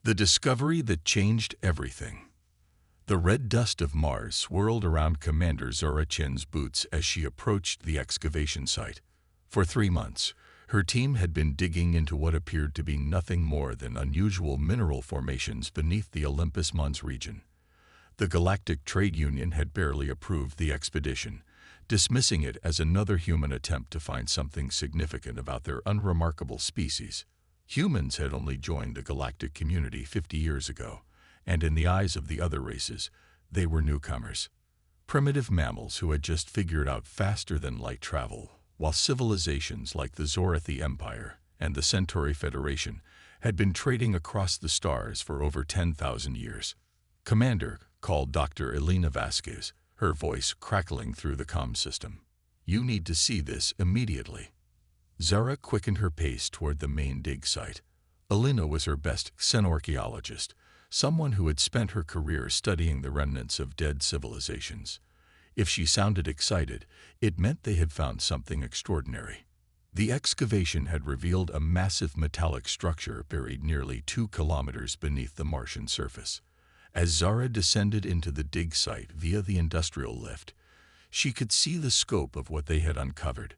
The discovery that changed everything. The red dust of Mars swirled around Commander Zora Chin's boots as she approached the excavation site. For 3 months, her team had been digging into what appeared to be nothing more than unusual mineral formations beneath the Olympus Mons region. The Galactic Trade Union had barely approved the expedition, dismissing it as another human attempt to find something significant about their unremarkable species. Humans had only joined the galactic community 50 years ago, and in the eyes of the other races, they were newcomers. Primitive mammals who had just figured out faster-than-light travel, while civilizations like the Zorathi Empire and the Centauri Federation had been trading across the stars for over 10,000 years. Commander called Dr. Elena Vasquez, her voice crackling through the comm system. "You need to see this immediately." Zara quickened her pace toward the main dig site. Elena was her best xenorchaeologist, someone who had spent her career studying the remnants of dead civilizations. If she sounded excited, it meant they had found something extraordinary. The excavation had revealed a massive metallic structure buried nearly 2 kilometers beneath the Martian surface. As Zara descended into the dig site via the industrial lift, she could see the scope of what they had uncovered.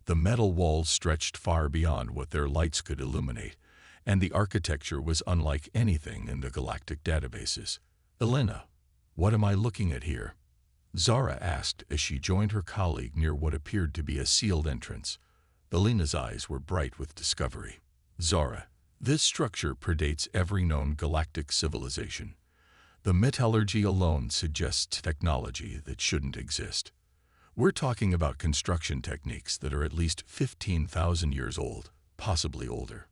The metal walls stretched far beyond what their lights could illuminate, and the architecture was unlike anything in the galactic databases. "Elena, what am I looking at here?" Zara asked as she joined her colleague near what appeared to be a sealed entrance. Elena's eyes were bright with discovery. "Zara, this structure predates every known galactic civilization. The metallurgy alone suggests technology that shouldn't exist. We're talking about construction techniques that are at least 15,000 years old, possibly older."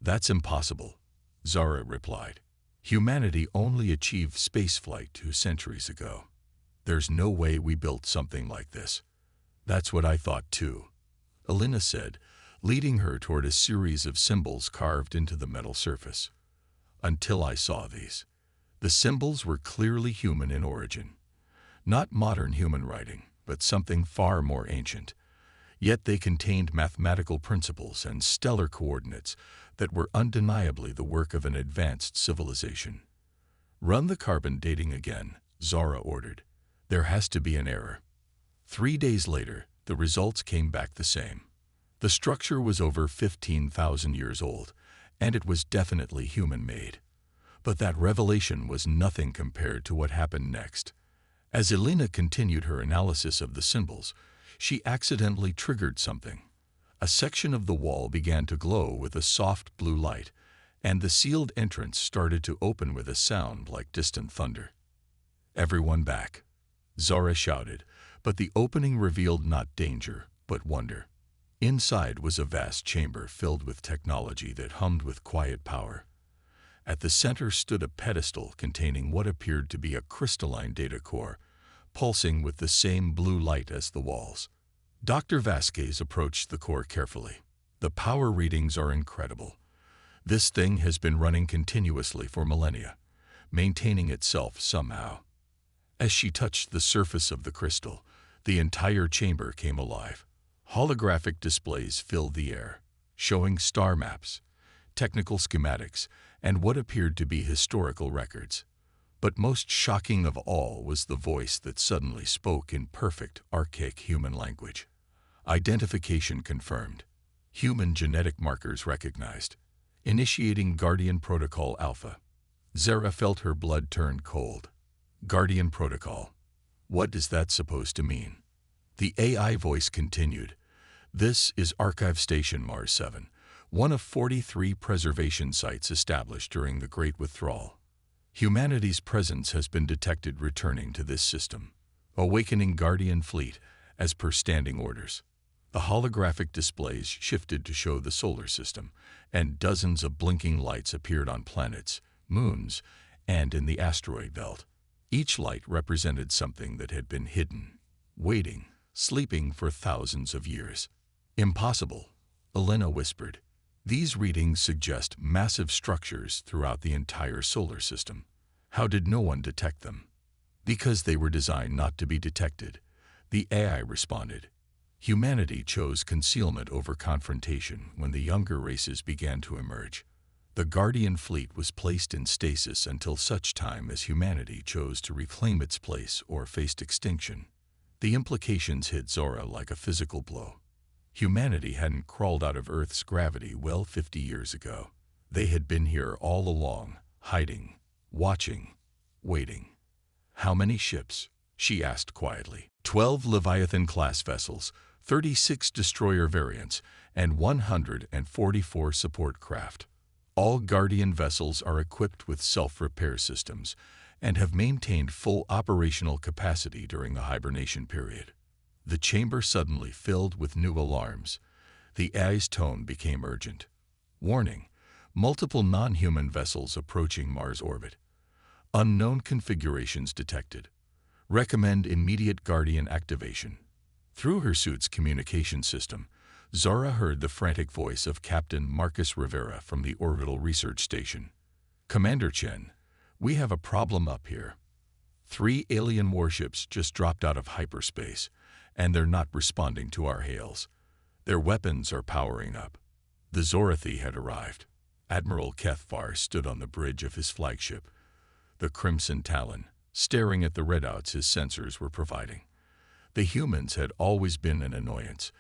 "That's impossible," Zara replied. "Humanity only achieved spaceflight 2 centuries ago. There's no way we built something like this." "That's what I thought too," Elena said, leading her toward a series of symbols carved into the metal surface. "Until I saw these. The symbols were clearly human in origin. Not modern human writing, but something far more ancient. Yet they contained mathematical principles and stellar coordinates that were undeniably the work of an advanced civilization." "Run the carbon dating again," Zara ordered. "There has to be an error." 3 days later, the results came back the same. The structure was over 15,000 years old, and it was definitely human-made. But that revelation was nothing compared to what happened next. As Elena continued her analysis of the symbols, she accidentally triggered something. A section of the wall began to glow with a soft blue light, and the sealed entrance started to open with a sound like distant thunder. "Everyone back," Zara shouted, but the opening revealed not danger, but wonder. Inside was a vast chamber filled with technology that hummed with quiet power. At the center stood a pedestal containing what appeared to be a crystalline data core, pulsing with the same blue light as the walls. Dr. Vasquez approached the core carefully. "The power readings are incredible. This thing has been running continuously for millennia, maintaining itself somehow." As she touched the surface of the crystal, the entire chamber came alive. Holographic displays filled the air, showing star maps, technical schematics, and what appeared to be historical records. But most shocking of all was the voice that suddenly spoke in perfect, archaic human language. Identification confirmed. Human genetic markers recognized. Initiating Guardian Protocol Alpha. Zara felt her blood turn cold. Guardian Protocol. What is that supposed to mean? The AI voice continued. "This is Archive Station Mars 7, one of 43 preservation sites established during the Great Withdrawal. Humanity's presence has been detected returning to this system. Awakening Guardian Fleet as per standing orders." The holographic displays shifted to show the solar system, and dozens of blinking lights appeared on planets, moons, and in the asteroid belt. Each light represented something that had been hidden, waiting, sleeping for thousands of years. "Impossible," Elena whispered. "These readings suggest massive structures throughout the entire solar system. How did no one detect them?" "Because they were designed not to be detected," the AI responded. "Humanity chose concealment over confrontation when the younger races began to emerge. The Guardian fleet was placed in stasis until such time as humanity chose to reclaim its place or faced extinction. The implications hit Zora like a physical blow. Humanity hadn't crawled out of Earth's gravity well 50 years ago. They had been here all along, hiding, watching, waiting. "How many ships?" she asked quietly. 12 Leviathan-class vessels, 36 destroyer variants, and 144 support craft. All Guardian vessels are equipped with self-repair systems and have maintained full operational capacity during the hibernation period. The chamber suddenly filled with new alarms. The AI's tone became urgent. "Warning, multiple non-human vessels approaching Mars orbit. Unknown configurations detected. Recommend immediate Guardian activation." Through her suit's communication system, Zora heard the frantic voice of Captain Marcus Rivera from the Orbital Research Station. "Commander Chen, we have a problem up here. 3 alien warships just dropped out of hyperspace, and they're not responding to our hails. Their weapons are powering up." The Zorathi had arrived. Admiral Kethvar stood on the bridge of his flagship, the Crimson Talon, staring at the readouts his sensors were providing. The humans had always been an annoyance,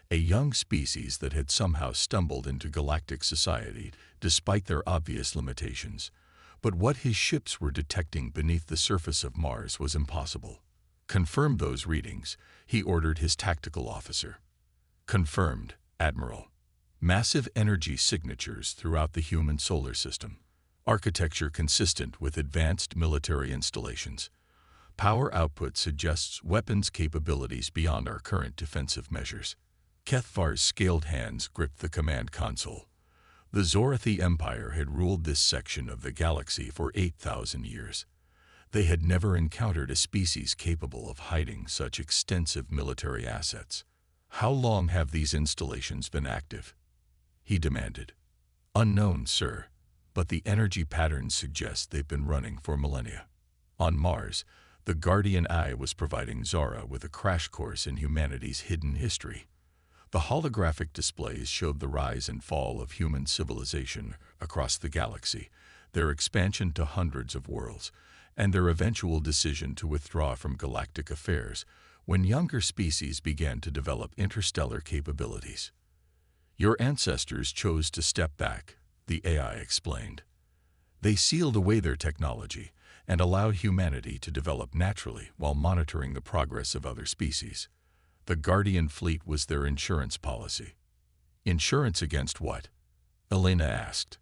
a young species that had somehow stumbled into galactic society despite their obvious limitations. But what his ships were detecting beneath the surface of Mars was impossible. "Confirm those readings," he ordered his tactical officer. "Confirmed, Admiral." Massive energy signatures throughout the human solar system. Architecture consistent with advanced military installations. Power output suggests weapons capabilities beyond our current defensive measures. Kethvar's scaled hands gripped the command console. The Zorathi Empire had ruled this section of the galaxy for 8,000 years. They had never encountered a species capable of hiding such extensive military assets. "How long have these installations been active?" he demanded. "Unknown, sir, but the energy patterns suggest they've been running for millennia." On Mars, the Guardian Eye was providing Zora with a crash course in humanity's hidden history. The holographic displays showed the rise and fall of human civilization across the galaxy, their expansion to hundreds of worlds, and their eventual decision to withdraw from galactic affairs when younger species began to develop interstellar capabilities. "Your ancestors chose to step back," the AI explained. "They sealed away their technology and allowed humanity to develop naturally while monitoring the progress of other species. The Guardian fleet was their insurance policy." "Insurance against what?" Elena asked.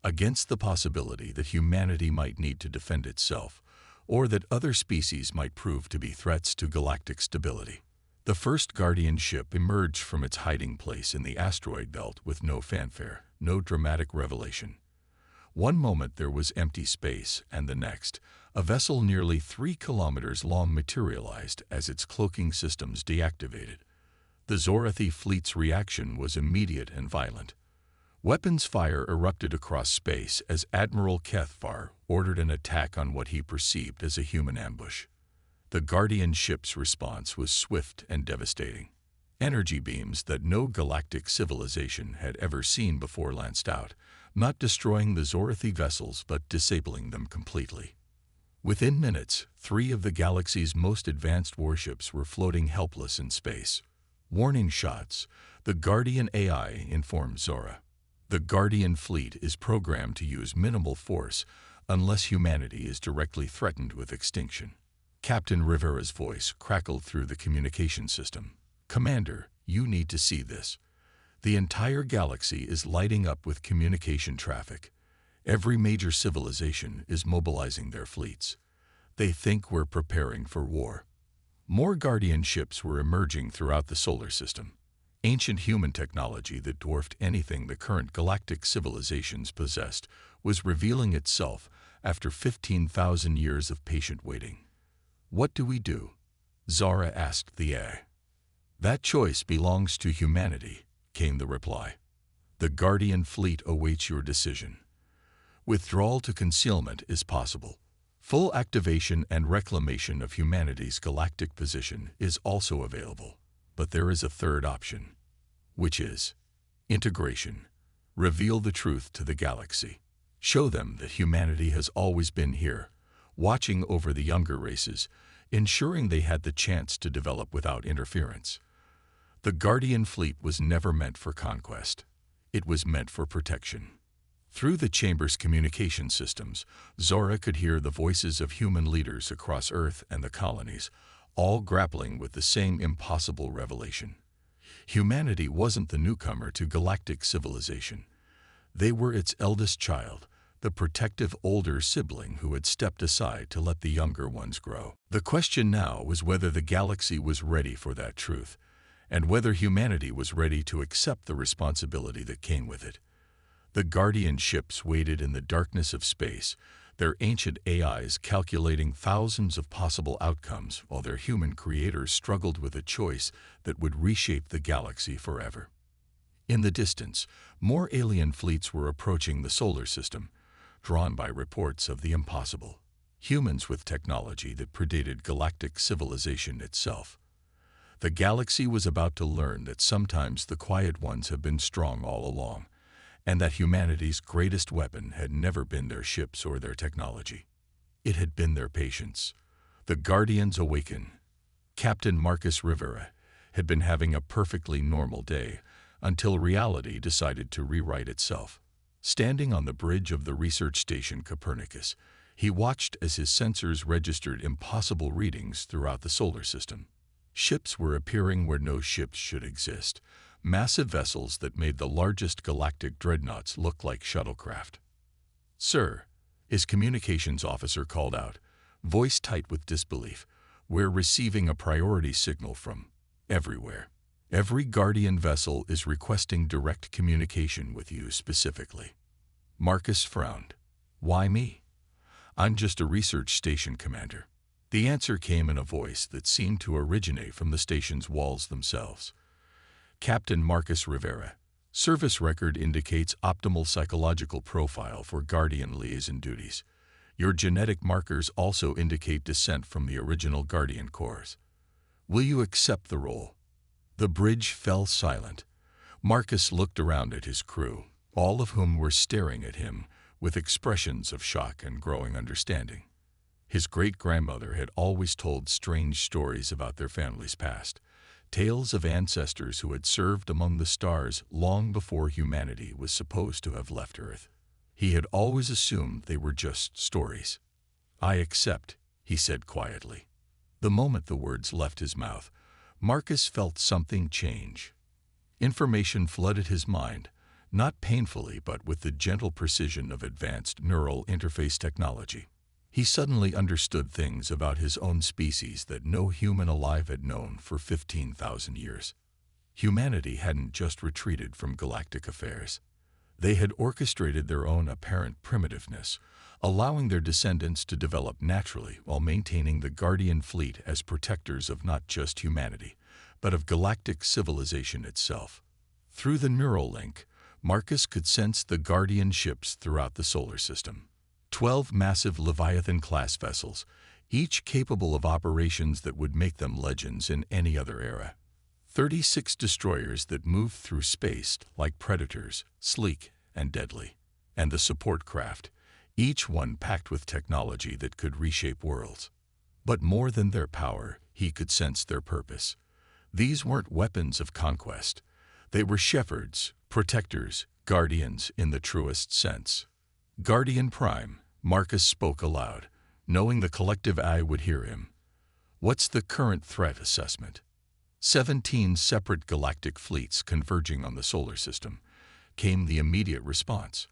"Against the possibility that humanity might need to defend itself, or that other species might prove to be threats to galactic stability." The first Guardian ship emerged from its hiding place in the asteroid belt with no fanfare, no dramatic revelation. One moment there was empty space, and the next, a vessel nearly 3 kilometers long materialized as its cloaking systems deactivated. The Zorathi fleet's reaction was immediate and violent. Weapons fire erupted across space as Admiral Kethvar ordered an attack on what he perceived as a human ambush. The Guardian ship's response was swift and devastating. Energy beams that no galactic civilization had ever seen before lanced out, not destroying the Zorathi vessels but disabling them completely. Within minutes, 3 of the galaxy's most advanced warships were floating helpless in space. "Warning shots," the Guardian AI informed Zora. "The Guardian fleet is programmed to use minimal force unless humanity is directly threatened with extinction." Captain Rivera's voice crackled through the communication system. "Commander, you need to see this. The entire galaxy is lighting up with communication traffic. Every major civilization is mobilizing their fleets. They think we're preparing for war." More Guardian ships were emerging throughout the solar system. Ancient human technology that dwarfed anything the current galactic civilizations possessed was revealing itself after 15,000 years of patient waiting. "What do we do?" Zora asked the AI. "That choice belongs to humanity," came the reply. "The Guardian fleet awaits your decision. Withdrawal to concealment is possible. Full activation and reclamation of humanity's galactic position is also available. But there is a third option, which is integration. Reveal the truth to the galaxy." Show them that humanity has always been here, watching over the younger races, ensuring they had the chance to develop without interference. The Guardian fleet was never meant for conquest. It was meant for protection. Through the chamber's communication systems, Zora could hear the voices of human leaders across Earth and the colonies, all grappling with the same impossible revelation. Humanity wasn't the newcomer to galactic civilization. They were its eldest child, the protective older sibling who had stepped aside to let the younger ones grow. The question now was whether the galaxy was ready for that truth, and whether humanity was ready to accept the responsibility that came with it. The Guardian ships waited in the darkness of space, their ancient AIs calculating thousands of possible outcomes while their human creators struggled with a choice that would reshape the galaxy forever. In the distance, more alien fleets were approaching the solar system, drawn by reports of the impossible. Humans with technology that predated galactic civilization itself. The galaxy was about to learn that sometimes the quiet ones have been strong all along, and that humanity's greatest weapon had never been their ships or their technology. It had been their patience. The Guardians awaken. Captain Marcus Rivera had been having a perfectly normal day until reality decided to rewrite itself. Standing on the bridge of the research station Copernicus, he watched as his sensors registered impossible readings throughout the solar system. Ships were appearing where no ships should exist, massive vessels that made the largest galactic dreadnoughts look like shuttlecraft. "Sir," his communications officer called out, voice tight with disbelief, "we're receiving a priority signal from everywhere. Every Guardian vessel is requesting direct communication with you specifically." Marcus frowned. "Why me? I'm just a research station commander." The answer came in a voice that seemed to originate from the station's walls themselves. "Captain Marcus Rivera, service record indicates optimal psychological profile for Guardian liaison duties. Your genetic markers also indicate descent from the original Guardian Corps. Will you accept the role?" The bridge fell silent. Marcus looked around at his crew, all of whom were staring at him with expressions of shock and growing understanding. His great-grandmother had always told strange stories about their family's past, tales of ancestors who had served among the stars long before humanity was supposed to have left Earth. He had always assumed they were just stories. "I accept," he said quietly. The moment the words left his mouth, Marcus felt something change. Information flooded his mind, not painfully but with the gentle precision of advanced neural interface technology. He suddenly understood things about his own species that no human alive had known for 15,000 years. Humanity hadn't just retreated from galactic affairs. They had orchestrated their own apparent primitiveness, allowing their descendants to develop naturally while maintaining the Guardian fleet as protectors of not just humanity, but of galactic civilization itself. Through the neural link, Marcus could sense the Guardian ships throughout the solar system. 12 massive Leviathan-class vessels, each capable of operations that would make them legends in any other era. 36 destroyers that moved through space like predators, sleek and deadly. And the support craft, each one packed with technology that could reshape worlds. But more than their power, he could sense their purpose. These weren't weapons of conquest. They were shepherds, protectors, guardians in the truest sense. "Guardian Prime," Marcus spoke aloud, knowing the collective eye would hear him. "What's the current threat assessment?" 17 separate galactic fleets converging on the solar system, came the immediate response.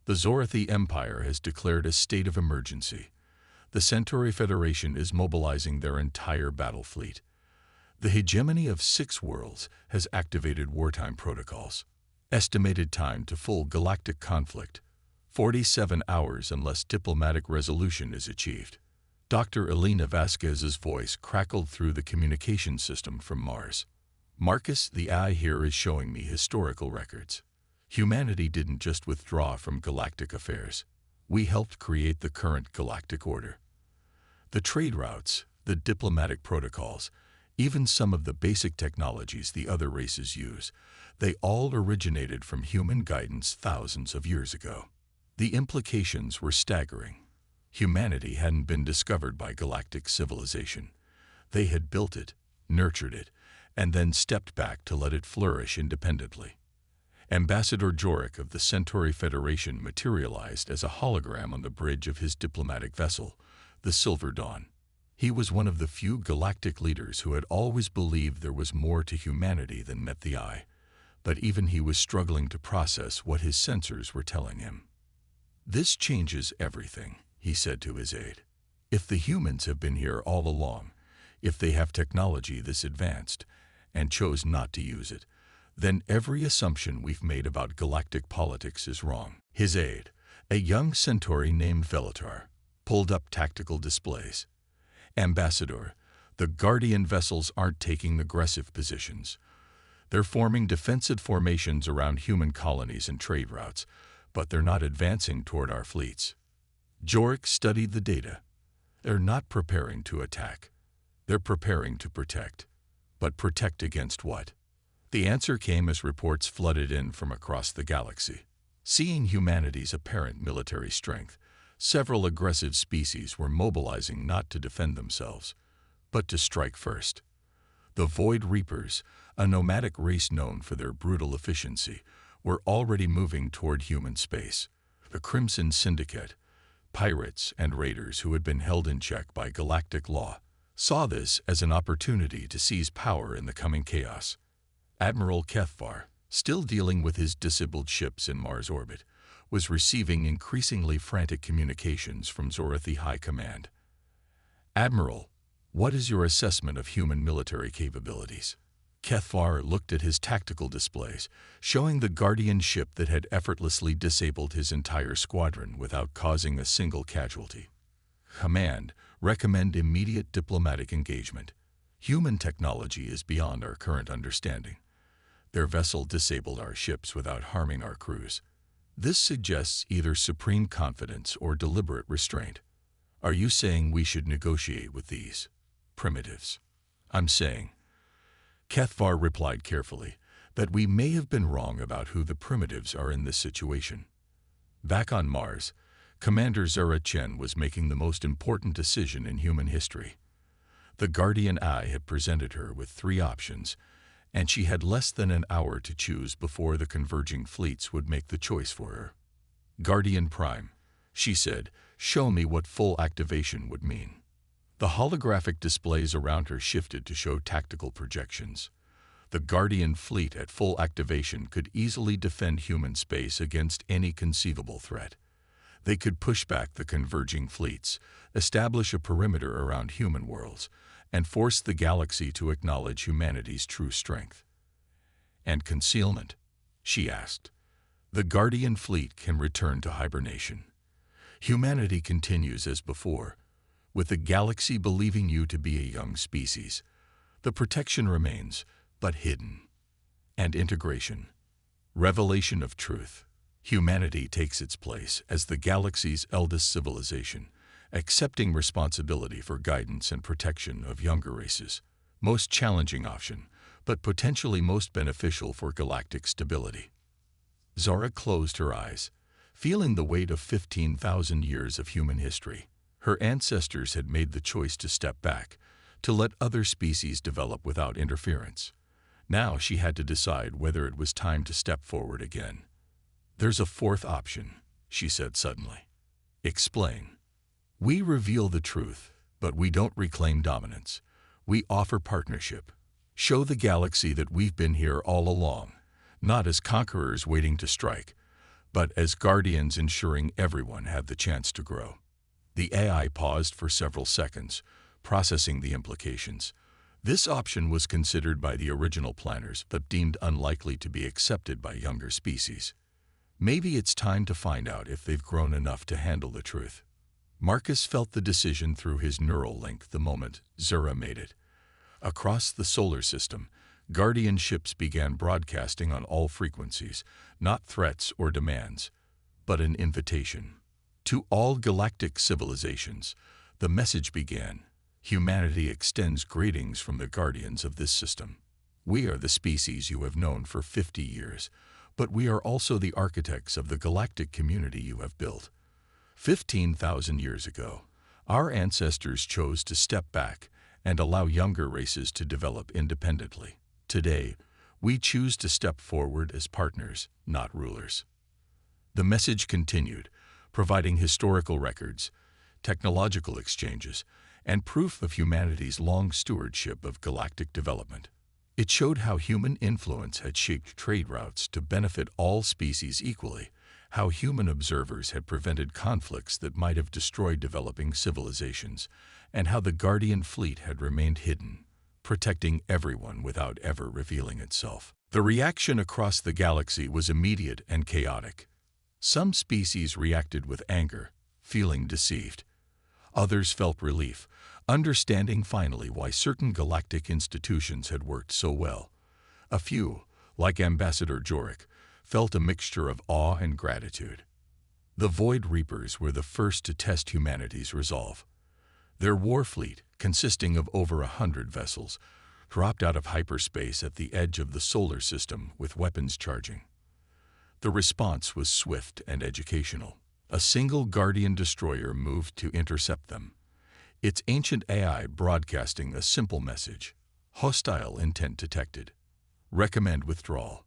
"The Zorathi Empire has declared a state of emergency. The Centauri Federation is mobilizing their entire battle fleet. The hegemony of 6 worlds has activated wartime protocols. Estimated time to full galactic conflict, 47 hours unless diplomatic resolution is achieved." Dr. Elena Vasquez's voice crackled through the communication system from Mars. "Marcus, the eye here is showing me historical records. Humanity didn't just withdraw from galactic affairs. We helped create the current galactic order. The trade routes, the diplomatic protocols, even some of the basic technologies the other races use, they all originated from human guidance thousands of years ago. The implications were staggering. Humanity hadn't been discovered by galactic civilization. They had built it, nurtured it, and then stepped back to let it flourish independently. Ambassador Jorik of the Centauri Federation materialized as a hologram on the bridge of his diplomatic vessel, the Silver Dawn. He was one of the few galactic leaders who had always believed there was more to humanity than met the eye, but even he was struggling to process what his sensors were telling him. "This changes everything," he said to his aide. "If the humans have been here all along, if they have technology this advanced, and chose not to use it, then every assumption we've made about galactic politics is wrong." His aide, a young Centauri named Velatar, pulled up tactical displays. "Ambassador, the Guardian vessels aren't taking aggressive positions. They're forming defensive formations around human colonies and trade routes, but they're not advancing toward our fleets." Jorik studied the data. They're not preparing to attack. They're preparing to protect. But protect against what? The answer came as reports flooded in from across the galaxy. Seeing humanity's apparent military strength, several aggressive species were mobilizing not to defend themselves, but to strike first. The Void Reapers, a nomadic race known for their brutal efficiency, were already moving toward human space. The Crimson Syndicate, pirates and raiders who had been held in check by galactic law, saw this as an opportunity to seize power in the coming chaos. Admiral Kethvar, still dealing with his disabled ships in Mars orbit, was receiving increasingly frantic communications from Zorathi High Command. "Admiral, what is your assessment of human military capabilities?" Kethvar looked at his tactical displays, showing the Guardian ship that had effortlessly disabled his entire squadron without causing a single casualty. "Command, recommend immediate diplomatic engagement. Human technology is beyond our current understanding. Their vessel disabled our ships without harming our crews. This suggests either supreme confidence or deliberate restraint. Are you saying we should negotiate with these primitives?" "I'm saying," Kethvar replied carefully, "that we may have been wrong about who the primitives are in this situation." Back on Mars, Commander Zura Chen was making the most important decision in human history. The Guardian Eye had presented her with 3 options, and she had less than an hour to choose before the converging fleets would make the choice for her. "Guardian Prime," she said, "show me what full activation would mean." The holographic displays around her shifted to show tactical projections. The Guardian fleet at full activation could easily defend human space against any conceivable threat. They could push back the converging fleets, establish a perimeter around human worlds, and force the galaxy to acknowledge humanity's true strength. "And concealment?" she asked. "The Guardian fleet can return to hibernation. Humanity continues as before, with the galaxy believing you to be a young species. The protection remains, but hidden. And integration. Revelation of truth. Humanity takes its place as the galaxy's eldest civilization, accepting responsibility for guidance and protection of younger races. Most challenging option, but potentially most beneficial for galactic stability." Zara closed her eyes, feeling the weight of 15,000 years of human history. Her ancestors had made the choice to step back, to let other species develop without interference. Now she had to decide whether it was time to step forward again. "There's a 4th option," she said suddenly. "Explain." "We reveal the truth, but we don't reclaim dominance. We offer partnership. Show the galaxy that we've been here all along, not as conquerors waiting to strike, but as guardians ensuring everyone had the chance to grow." The AI paused for several seconds, processing the implications. This option was considered by the original planners, but deemed unlikely to be accepted by younger species. Maybe it's time to find out if they've grown enough to handle the truth. Marcus felt the decision through his neural link the moment Zura made it. Across the solar system, Guardian ships began broadcasting on all frequencies, not threats or demands, but an invitation. To all galactic civilizations, the message began: humanity extends greetings from the guardians of this system. We are the species you have known for 50 years, but we are also the architects of the galactic community you have built. 15,000 years ago, our ancestors chose to step back and allow younger races to develop independently. Today, we choose to step forward as partners, not rulers. The message continued, providing historical records, technological exchanges, and proof of humanity's long stewardship of galactic development. It showed how human influence had shaped trade routes to benefit all species equally, how human observers had prevented conflicts that might have destroyed developing civilizations, and how the Guardian fleet had remained hidden, protecting everyone without ever revealing itself. The reaction across the galaxy was immediate and chaotic. Some species reacted with anger, feeling deceived. Others felt relief, understanding finally why certain galactic institutions had worked so well. A few, like Ambassador Jorik, felt a mixture of awe and gratitude. The Void Reapers were the first to test humanity's resolve. Their war fleet, consisting of over 100 vessels, dropped out of hyperspace at the edge of the solar system with weapons charging. The response was swift and educational. A single Guardian destroyer moved to intercept them, its ancient AI broadcasting a simple message: hostile intent detected. Recommend withdrawal.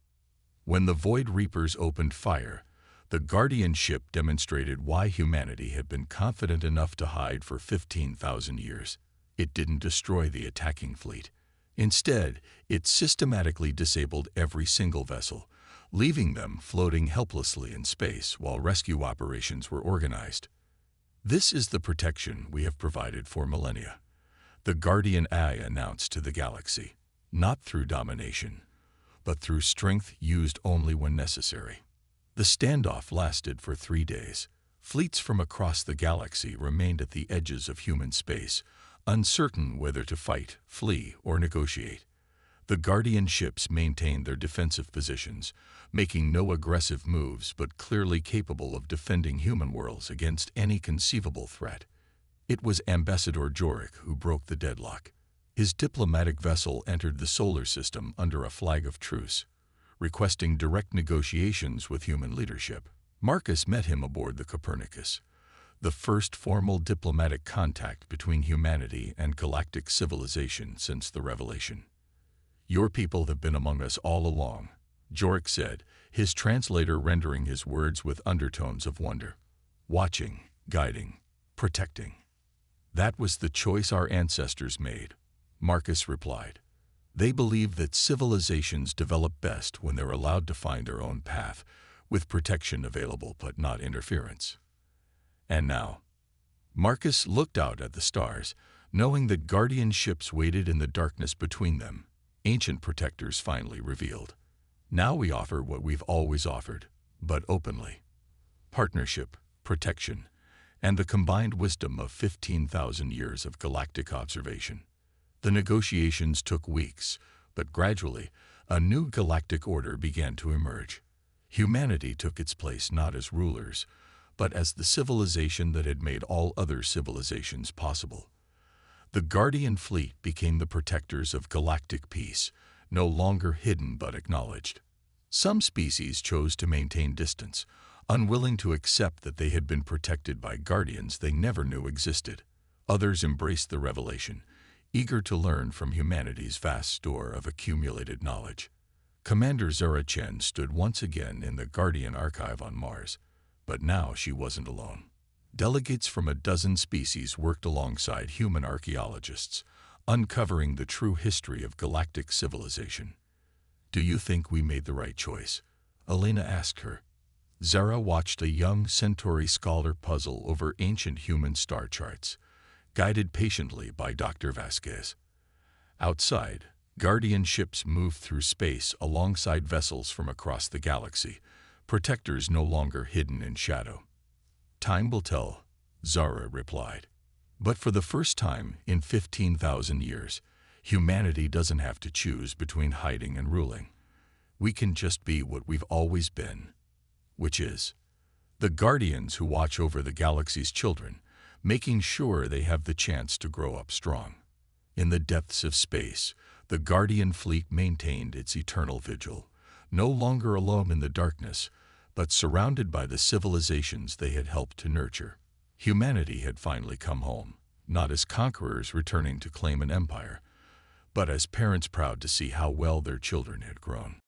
When the Void Reapers opened fire, the Guardian ship demonstrated why humanity had been confident enough to hide for 15,000 years. It didn't destroy the attacking fleet. Instead, it systematically disabled every single vessel, leaving them floating helplessly in space while rescue operations were organized. This is the protection we have provided for millennia, the Guardian AI announced to the galaxy, not through domination, but through strength used only when necessary. The standoff lasted for 3 days. Fleets from across the galaxy remained at the edges of human space, uncertain whether to fight, flee, or negotiate. The Guardian ships maintained their defensive positions, making no aggressive moves but clearly capable of defending human worlds against any conceivable threat. It was Ambassador Jorik who broke the deadlock. His diplomatic vessel entered the solar system under a flag of truce, requesting direct negotiations with human leadership. Marcus met him aboard the Copernicus, the first formal diplomatic contact between humanity and galactic civilization since the Revelation. "Your people have been among us all along," Jorik said, his translator rendering his words with undertones of wonder. "Watching, guiding, protecting. That was the choice our ancestors made," Marcus replied. "They believe that civilizations develop best when they're allowed to find their own path, with protection available but not interference." And now, Marcus looked out at the stars, knowing that Guardian ships waited in the darkness between them, ancient protectors finally revealed. "Now we offer what we've always offered, but openly. Partnership, protection, and the combined wisdom of 15,000 years of galactic observation." The negotiations took weeks, but gradually, a new galactic order began to emerge. Humanity took its place not as rulers, but as the civilization that had made all other civilizations possible. The Guardian fleet became the protectors of galactic peace, no longer hidden but acknowledged. Some species chose to maintain distance, unwilling to accept that they had been protected by guardians they never knew existed. Others embraced the revelation, eager to learn from humanity's vast store of accumulated knowledge. Commander Zara Chen stood once again in the Guardian archive on Mars, but now she wasn't alone. Delegates from a dozen species worked alongside human archaeologists, uncovering the true history of galactic civilization. "Do you think we made the right choice?" Elena asked her. Zara watched a young Centauri scholar puzzle over ancient human star charts, guided patiently by Dr. Vasquez. Outside, Guardian ships moved through space alongside vessels from across the galaxy, protectors no longer hidden in shadow. "Time will tell," Zara replied. "But for the first time in 15,000 years, humanity doesn't have to choose between hiding and ruling. We can just be what we've always been, which is the guardians who watch over the galaxy's children, making sure they have the chance to grow up strong." In the depths of space, the Guardian fleet maintained its eternal vigil, no longer alone in the darkness, but surrounded by the civilizations they had helped to nurture. Humanity had finally come home, not as conquerors returning to claim an empire, but as parents proud to see how well their children had grown.